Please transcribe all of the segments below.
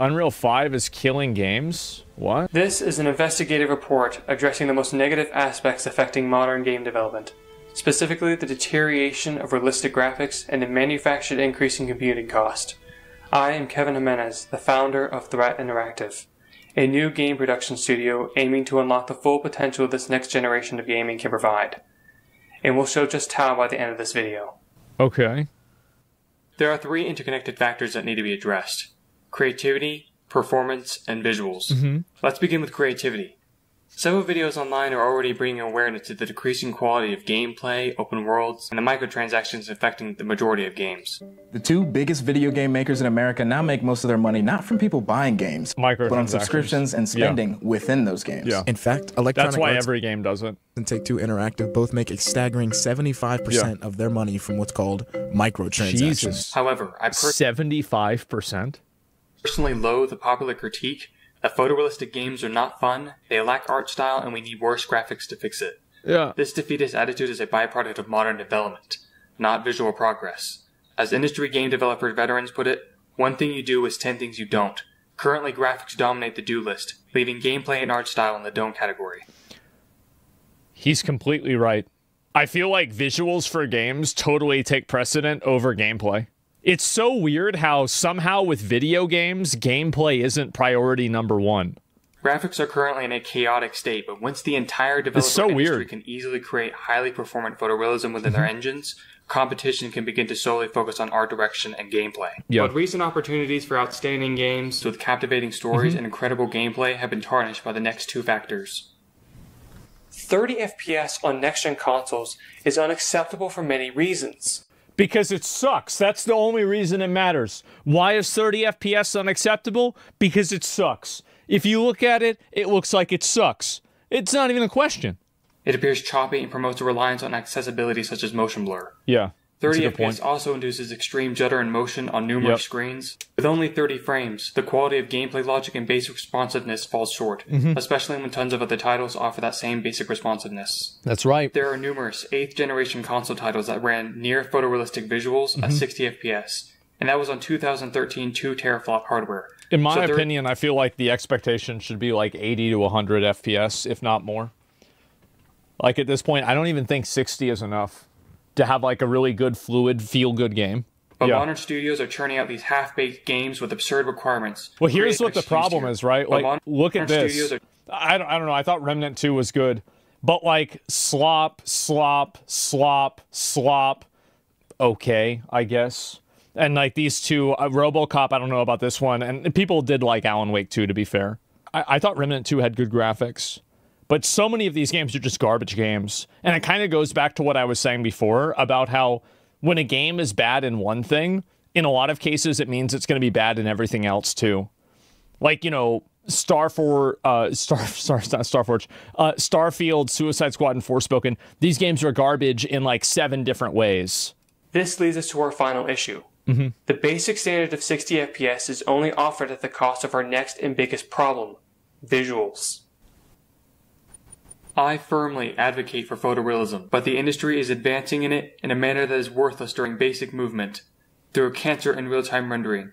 Unreal 5 is killing games? What? This is an investigative report addressing the most negative aspects affecting modern game development, specifically the deterioration of realistic graphics and the manufactured increase in computing cost. I am Kevin Jimenez, the founder of Threat Interactive, a new game production studio aiming to unlock the full potential this next generation of gaming can provide. And we'll show just how by the end of this video. Okay. There are three interconnected factors that need to be addressed: creativity, performance, and visuals. Let's begin with creativity. Several videos online are already bringing awareness to the decreasing quality of gameplay, open worlds, and the microtransactions affecting the majority of games. The two biggest video game makers in America now make most of their money not from people buying games, but on subscriptions and spending within those games. Yeah. In fact, Electronic That's why Arts every game does it. and Take-Two Interactive both make a staggering 75% of their money from what's called microtransactions. Jesus. However, I 75%? personally loathe the popular critique that photorealistic games are not fun, they lack art style, and we need worse graphics to fix it. Yeah. This defeatist attitude is a byproduct of modern development, not visual progress. As industry game developer veterans put it, one thing you do is 10 things you don't. Currently, graphics dominate the do list, leaving gameplay and art style in the don't category. He's completely right. I feel like visuals for games totally take precedent over gameplay. It's so weird how somehow with video games, gameplay isn't priority number one. Graphics are currently in a chaotic state, but once the entire developer industry can easily create highly performant photorealism within their engines, competition can begin to solely focus on art direction and gameplay. But recent opportunities for outstanding games with captivating stories and incredible gameplay have been tarnished by the next two factors. 30 FPS on next-gen consoles is unacceptable for many reasons. Because it sucks. That's the only reason it matters. Why is 30 FPS unacceptable? Because it sucks. If you look at it, it looks like it sucks. It's not even a question. It appears choppy and promotes a reliance on accessibility such as motion blur. Yeah. 30 FPS also induces extreme judder and motion on numerous screens. With only 30 frames, the quality of gameplay logic and basic responsiveness falls short, especially when tons of other titles offer that same basic responsiveness. That's right. There are numerous 8th generation console titles that ran near photorealistic visuals at 60 FPS, and that was on 2013 2 teraflop hardware. In my opinion, I feel like the expectation should be like 80 to 100 FPS, if not more. Like at this point, I don't even think 60 is enough to have like a really good, fluid, feel-good game. But modern studios are churning out these half-baked games with absurd requirements. Well, here's what the problem is, right? Like, look at this. I don't know. I thought Remnant 2 was good. But like, slop, okay, I guess. And like these two, RoboCop, I don't know about this one. And people did like Alan Wake 2, to be fair. I thought Remnant 2 had good graphics. But so many of these games are just garbage games. And it kind of goes back to what I was saying before about how when a game is bad in one thing, in a lot of cases it means it's going to be bad in everything else too. Like, you know, Starfield, Suicide Squad, and Forspoken, these games are garbage in like 7 different ways. This leads us to our final issue. The basic standard of 60 FPS is only offered at the cost of our next and biggest problem: visuals. I firmly advocate for photorealism, but the industry is advancing in it in a manner that is worthless during basic movement, through a cancer in real-time rendering.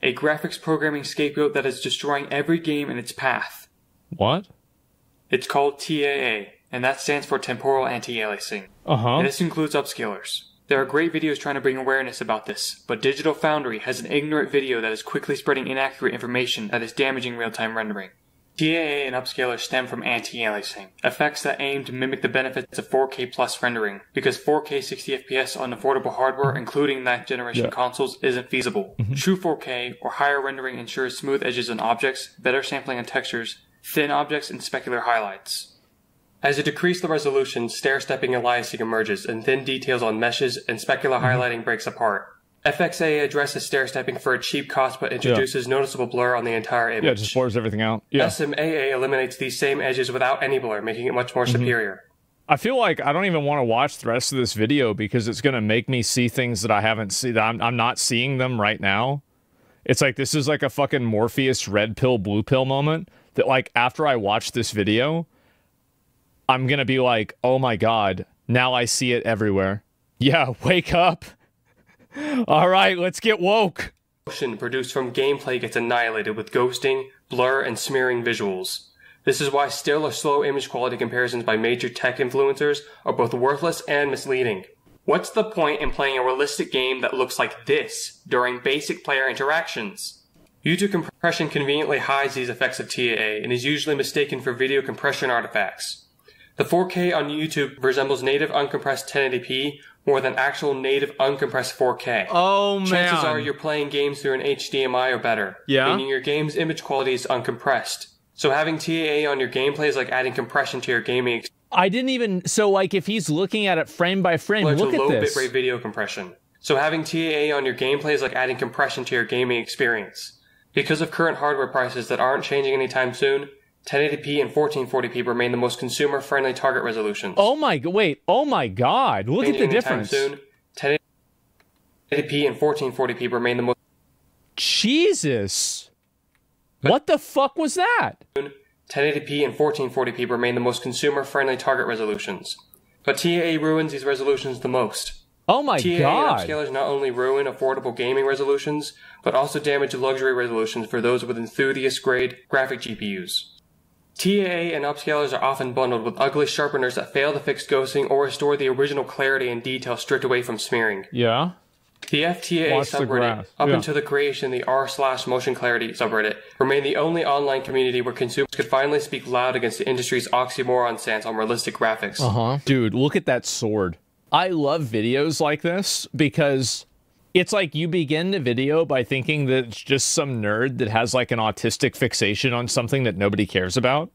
A graphics programming scapegoat that is destroying every game in its path. What? It's called TAA, and that stands for Temporal Anti-Aliasing. And this includes upscalers. There are great videos trying to bring awareness about this, but Digital Foundry has an ignorant video that is quickly spreading inaccurate information that is damaging real-time rendering. TAA and upscalers stem from anti-aliasing, effects that aim to mimic the benefits of 4K plus rendering, because 4K 60 FPS on affordable hardware, including 9th generation consoles, isn't feasible. True 4K or higher rendering ensures smooth edges on objects, better sampling on textures, thin objects, and specular highlights. As you decrease the resolution, stair-stepping aliasing emerges, and thin details on meshes and specular highlighting breaks apart. FXAA addresses stair-stepping for a cheap cost but introduces noticeable blur on the entire image. Yeah, it just blurs everything out. SMAA eliminates these same edges without any blur, making it much more superior. I feel like I don't even want to watch the rest of this video because it's going to make me see things that I haven't seen, that I'm not seeing them right now. It's like, this is like a fucking Morpheus red pill, blue pill moment that like after I watch this video, I'm going to be like, oh my God, now I see it everywhere. Yeah, wake up. All right, let's get woke. motion produced from gameplay gets annihilated with ghosting, blur, and smearing visuals. This is why still or slow image quality comparisons by major tech influencers are both worthless and misleading. What's the point in playing a realistic game that looks like this during basic player interactions? YouTube compression conveniently hides these effects of TAA and is usually mistaken for video compression artifacts. The 4K on YouTube resembles native uncompressed 1080p more than actual native uncompressed 4K. Oh man. Chances are you're playing games through an HDMI or better, meaning your game's image quality is uncompressed. So having TAA on your gameplay is like adding compression to your gaming experience. I didn't even, so like if he's looking at it frame by frame, look at this. Low bitrate video compression. So having TAA on your gameplay is like adding compression to your gaming experience. Because of current hardware prices that aren't changing anytime soon, 1080p and 1440p remain the most consumer-friendly target resolutions. Oh my, wait, oh my god, look at the difference. Soon, 1080p and 1440p remain the most... Jesus! What the fuck was that? 1080p and 1440p remain the most consumer-friendly target resolutions. But TAA ruins these resolutions the most. Oh my god! TAA upscalers not only ruin affordable gaming resolutions, but also damage luxury resolutions for those with enthusiast-grade graphic GPUs. TAA and upscalers are often bundled with ugly sharpeners that fail to fix ghosting or restore the original clarity and detail stripped away from smearing. Yeah? The FTAA subreddit, up until the creation of the r/motion clarity subreddit, remained the only online community where consumers could finally speak loud against the industry's oxymoron stance on realistic graphics. Dude, look at that sword. I love videos like this because it's like you begin the video by thinking that it's just some nerd that has like an autistic fixation on something that nobody cares about.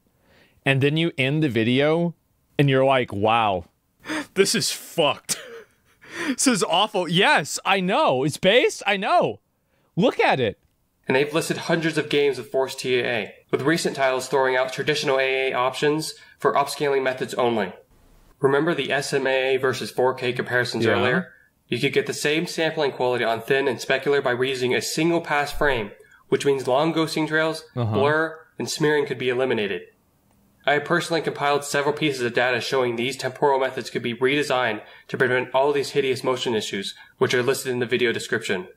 And then you end the video and you're like, wow, this is fucked. This is awful. Yes, I know. It's based. I know. Look at it. And they've listed hundreds of games with forced TAA, with recent titles throwing out traditional AA options for upscaling methods only. Remember the SMAA versus 4K comparisons earlier? You could get the same sampling quality on thin and specular by reusing a single pass frame, which means long ghosting trails, blur, and smearing could be eliminated. I have personally compiled several pieces of data showing these temporal methods could be redesigned to prevent all these hideous motion issues, which are listed in the video description.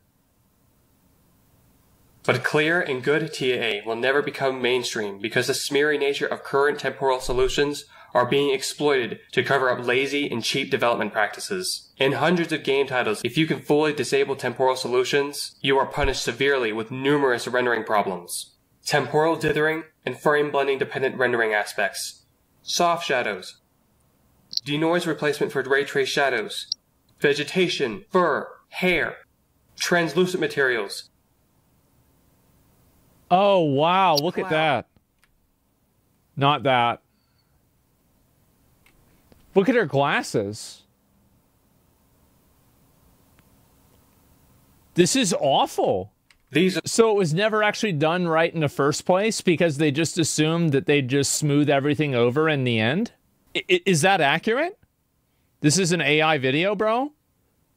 But clear and good TAA will never become mainstream because the smeary nature of current temporal solutions are being exploited to cover up lazy and cheap development practices. In hundreds of game titles, if you can fully disable temporal solutions, you are punished severely with numerous rendering problems. Temporal dithering and frame blending dependent rendering aspects. Soft shadows. Denoise replacement for ray trace shadows. Vegetation, fur, hair. Translucent materials. Oh, wow. Look at that. Not that. Look at her glasses. This is awful. So it was never actually done right in the first place because they just assumed that they'd just smooth everything over in the end? Is that accurate? This is an AI video, bro?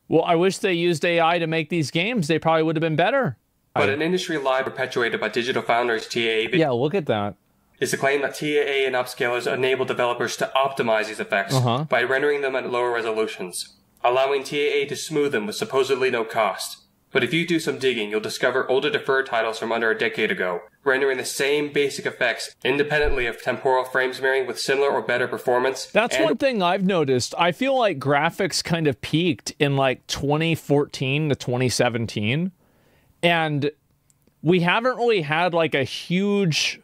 Well, I wish they used AI to make these games. They probably would have been better. But an industry lie perpetuated by Digital Foundry's TAA video. Yeah, look at that. Is to claim that TAA and upscalers enable developers to optimize these effects by rendering them at lower resolutions, allowing TAA to smooth them with supposedly no cost. But if you do some digging, you'll discover older deferred titles from under a decade ago, rendering the same basic effects independently of temporal frame smearing with similar or better performance. That's one thing I've noticed. I feel like graphics kind of peaked in like 2014 to 2017, and we haven't really had like a huge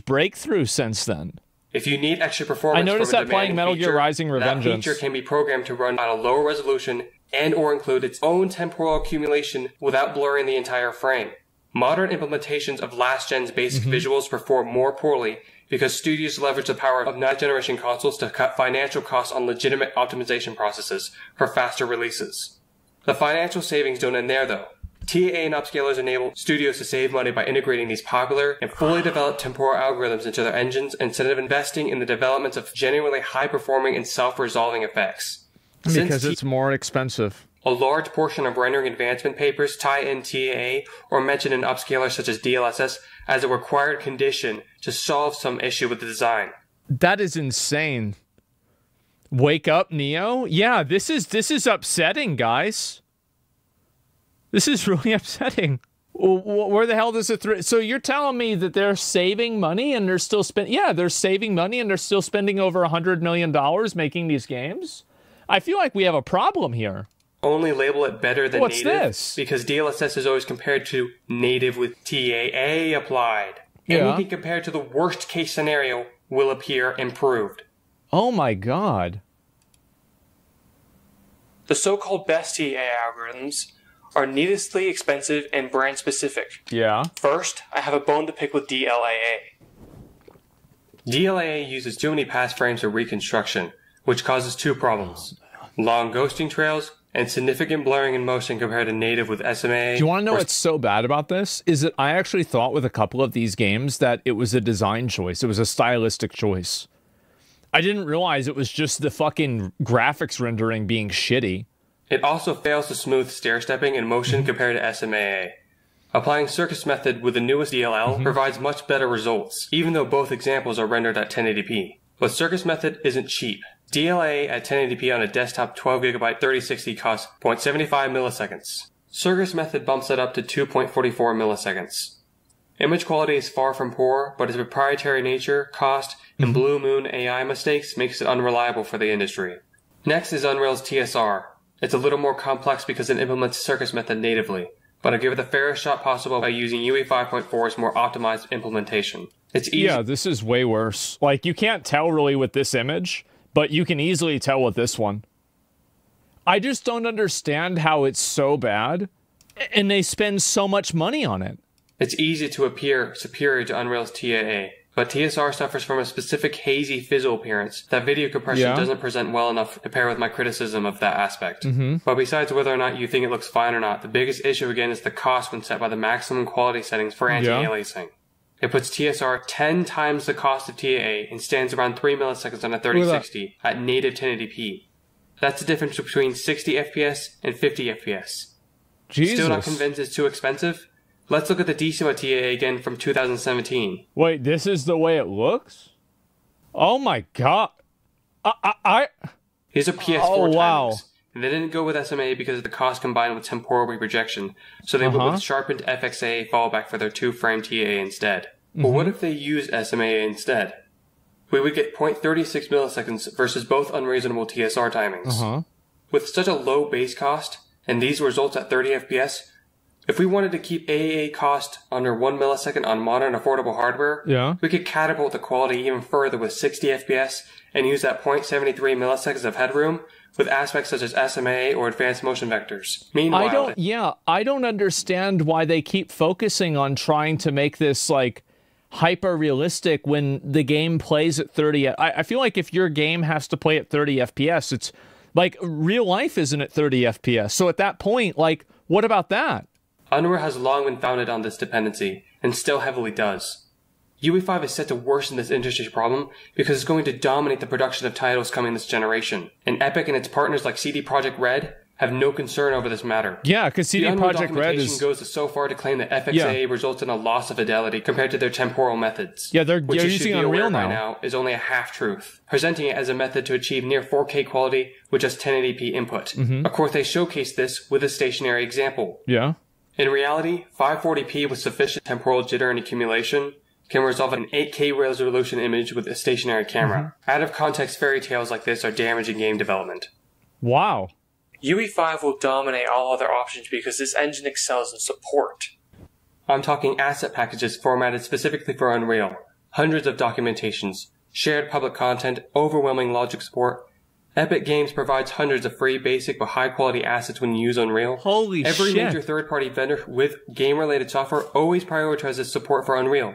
breakthrough since then. If you need extra performance, I noticed that playing Metal Gear Rising Revengeance, that feature can be programmed to run at a lower resolution and or include its own temporal accumulation without blurring the entire frame. Modern implementations of last gen's basic visuals perform more poorly because studios leverage the power of next generation consoles to cut financial costs on legitimate optimization processes for faster releases. The financial savings don't end there though. TAA and upscalers enable studios to save money by integrating these popular and fully developed temporal algorithms into their engines instead of investing in the developments of genuinely high-performing and self-resolving effects. Because it's more expensive. A large portion of rendering advancement papers tie in TAA or mention an upscaler such as DLSS as a required condition to solve some issue with the design. That is insane. Wake up, Neo? Yeah, this is upsetting, guys. This is really upsetting. Where the hell does it? So you're telling me that they're saving money and they're still spending? Yeah, they're saving money and they're still spending over $100 million making these games. I feel like we have a problem here. Only label it better than What's native. This? Because DLSS is always compared to native with TAA applied. Yeah. Anything compared to the worst case scenario will appear improved. Oh my god. The so-called best TAA algorithms are needlessly expensive and brand specific. Yeah. First, I have a bone to pick with DLAA. DLAA uses too many pass frames for reconstruction, which causes two problems. Long ghosting trails and significant blurring in motion compared to native with SMA. Do you want to know what's so bad about this? Is that I actually thought with a couple of these games that it was a design choice. It was a stylistic choice. I didn't realize it was just the fucking graphics rendering being shitty. It also fails to smooth stair-stepping and motion compared to SMAA. Applying Circus Method with the newest DLL provides much better results, even though both examples are rendered at 1080p. But Circus Method isn't cheap. DLA at 1080p on a desktop 12GB 3060 costs 0.75 milliseconds. Circus Method bumps it up to 2.44 milliseconds. Image quality is far from poor, but its proprietary nature, cost, and Blue Moon AI mistakes makes it unreliable for the industry. Next is Unreal's TSR. It's a little more complex because it implements Circus Method natively, but I give it the fairest shot possible by using UE 5.4's more optimized implementation. It's easy. Yeah, this is way worse. Like, you can't tell really with this image, but you can easily tell with this one. I just don't understand how it's so bad, and they spend so much money on it. It's easy to appear superior to Unreal's TAA, but TSR suffers from a specific hazy fizzle appearance that video compression doesn't present well enough to pair with my criticism of that aspect. But besides whether or not you think it looks fine or not, the biggest issue again is the cost when set by the maximum quality settings for anti-aliasing. It puts TSR 10 times the cost of TAA and stands around 3 milliseconds on a 3060 at native 1080p. That's the difference between 60 FPS and 50 FPS. Jesus. Still not convinced it's too expensive? Let's look at the DCIMA TAA again from 2017. Wait, this is the way it looks? Oh my god. These are PS4 timings. And they didn't go with SMA because of the cost combined with temporal reprojection, so they went with sharpened FXA fallback for their 2-frame TAA instead. But what if they used SMAA instead? We would get 0.36 milliseconds versus both unreasonable TSR timings. With such a low base cost, and these results at 30 FPS, if we wanted to keep AAA cost under 1 millisecond on modern affordable hardware, we could catapult the quality even further with 60 FPS and use that 0.73 milliseconds of headroom with aspects such as SMA or advanced motion vectors. Meanwhile, I don't understand why they keep focusing on trying to make this like hyper realistic when the game plays at 30. I feel like if your game has to play at 30 FPS, it's like real life isn't at 30 FPS. So at that point, like, what about that? Unreal has long been founded on this dependency, and still heavily does. UE5 is set to worsen this industry problem because it's going to dominate the production of titles coming this generation, and Epic and its partners like CD Projekt Red have no concern over this matter. Yeah, because CD Projekt Red goes so far to claim that FXA results in a loss of fidelity compared to their temporal methods. Yeah, they're using Unreal now is only a half-truth, presenting it as a method to achieve near 4K quality with just 1080p input. Of course, they showcase this with a stationary example. Yeah. In reality, 540p with sufficient temporal jitter and accumulation can resolve an 8K resolution image with a stationary camera. Out-of-context fairy tales like this are damaging game development. Wow. UE5 will dominate all other options because this engine excels in support. I'm talking asset packages formatted specifically for Unreal, hundreds of documentations, shared public content, overwhelming logic support. Epic Games provides hundreds of free, basic, but high-quality assets when you use Unreal. Holy shit. Every major third-party vendor with game-related software always prioritizes support for Unreal.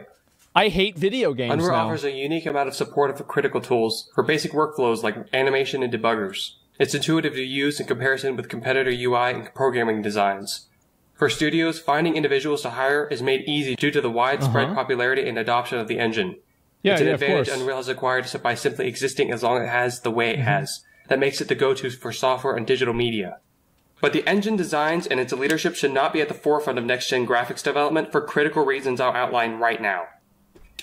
I hate video games Unreal now. offers a unique amount of support for critical tools for basic workflows like animation and debuggers. It's intuitive to use in comparison with competitor UI and programming designs. For studios, finding individuals to hire is made easy due to the widespread popularity and adoption of the engine. It's an advantage Unreal has acquired by simply existing as long as it has the way it has. That makes it the go-to for software and digital media. But the engine designs and its leadership should not be at the forefront of next-gen graphics development for critical reasons I'll outline right now.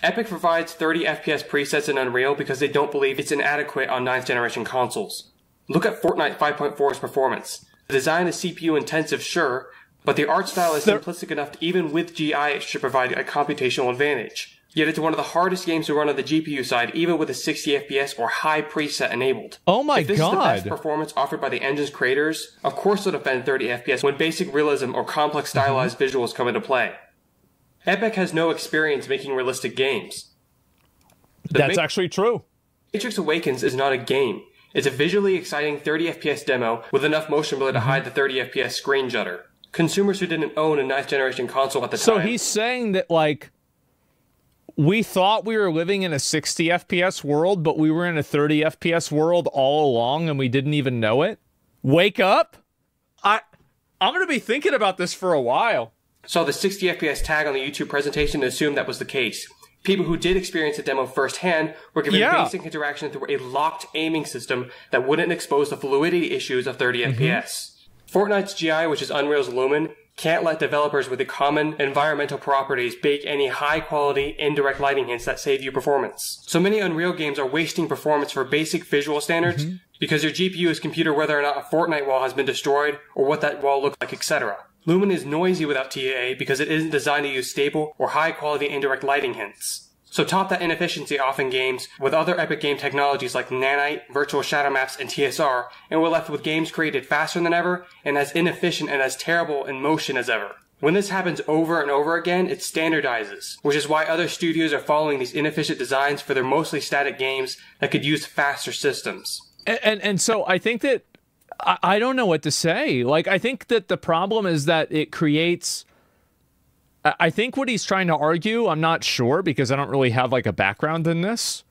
Epic provides 30 FPS presets in Unreal because they don't believe it's inadequate on 9th generation consoles. Look at Fortnite 5.4's performance. The design is CPU intensive, sure, But the art style is simplistic enough to, even with GI, it should provide a computational advantage. Yet it's one of the hardest games to run on the GPU side, even with a 60 FPS or high preset enabled. Oh my god! If this is the best performance offered by the engine's creators, of course it'll defend 30 FPS when basic realism or complex stylized visuals come into play. Epic has no experience making realistic games. That's actually true. Matrix Awakens is not a game. It's a visually exciting 30 FPS demo with enough motion blur to hide the 30 FPS screen judder. Consumers who didn't own a 9th generation console at the time... So he's saying that, like, we thought we were living in a 60 FPS world, but we were in a 30 FPS world all along and we didn't even know it? Wake up? I'm going to be thinking about this for a while. Saw the 60 FPS tag on the YouTube presentation and assumed that was the case. People who did experience the demo firsthand were given basic interaction through a locked aiming system that wouldn't expose the fluidity issues of 30 FPS. Fortnite's GI, which is Unreal's Lumen, can't let developers with the common environmental properties bake any high-quality indirect lighting hints that save you performance. So many Unreal games are wasting performance for basic visual standards because your GPU is computer whether or not a Fortnite wall has been destroyed or what that wall looked like, etc. Lumen is noisy without TAA because it isn't designed to use stable or high-quality indirect lighting hints. So top that inefficiency off in games with other Epic game technologies like Nanite, Virtual Shadow Maps, and TSR, and we're left with games created faster than ever and as inefficient and as terrible in motion as ever. When this happens over and over again, it standardizes, which is why other studios are following these inefficient designs for their mostly static games that could use faster systems. And so I think that, I don't know what to say. Like, I think that the problem is that it creates... I think what he's trying to argue, I'm not sure because I don't really have like a background in this.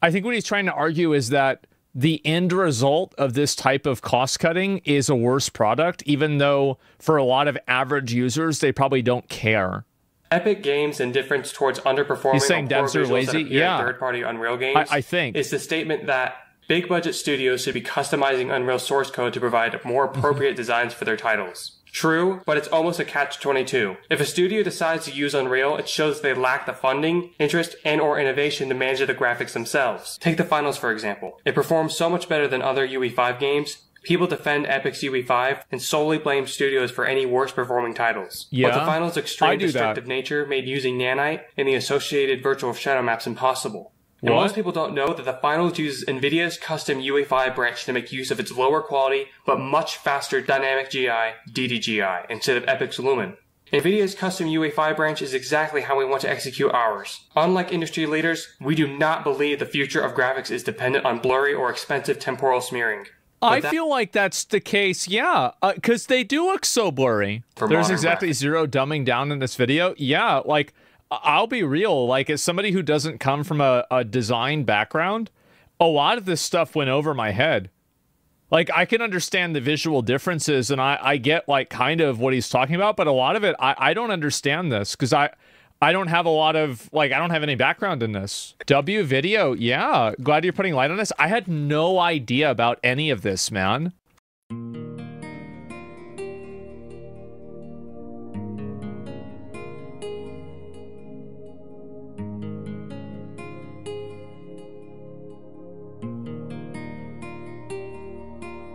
I think what he's trying to argue is that the end result of this type of cost cutting is a worse product, even though for a lot of average users, they probably don't care. Epic Games' indifference towards underperforming he's saying devs are lazy. Yeah. Third-party Unreal games I think is the statement that big budget studios should be customizing Unreal source code to provide more appropriate designs for their titles. True, but it's almost a catch-22. If a studio decides to use Unreal, it shows they lack the funding, interest, and or innovation to manage the graphics themselves. Take the Finals, for example. It performs so much better than other UE5 games. People defend Epic's UE5 and solely blame studios for any worse-performing titles. Yeah, but the Finals' extreme destructive nature made using Nanite and the associated virtual shadow maps impossible. And most people don't know that the Finals uses NVIDIA's custom UE5 branch to make use of its lower quality, but much faster dynamic GI, DDGI, instead of Epic's Lumen. NVIDIA's custom UE5 branch is exactly how we want to execute ours. Unlike industry leaders, we do not believe the future of graphics is dependent on blurry or expensive temporal smearing. I feel like that's the case, yeah, because they do look so blurry. There's exactly zero dumbing down in this video. Yeah, like... I'll be real, like, as somebody who doesn't come from a design background, a lot of this stuff went over my head. Like, I can understand the visual differences, and I get, like, kind of what he's talking about, but a lot of it, I don't understand this, because I don't have a lot of, like, I don't have any background in this. W video, yeah, glad you're putting light on this. I had no idea about any of this, man.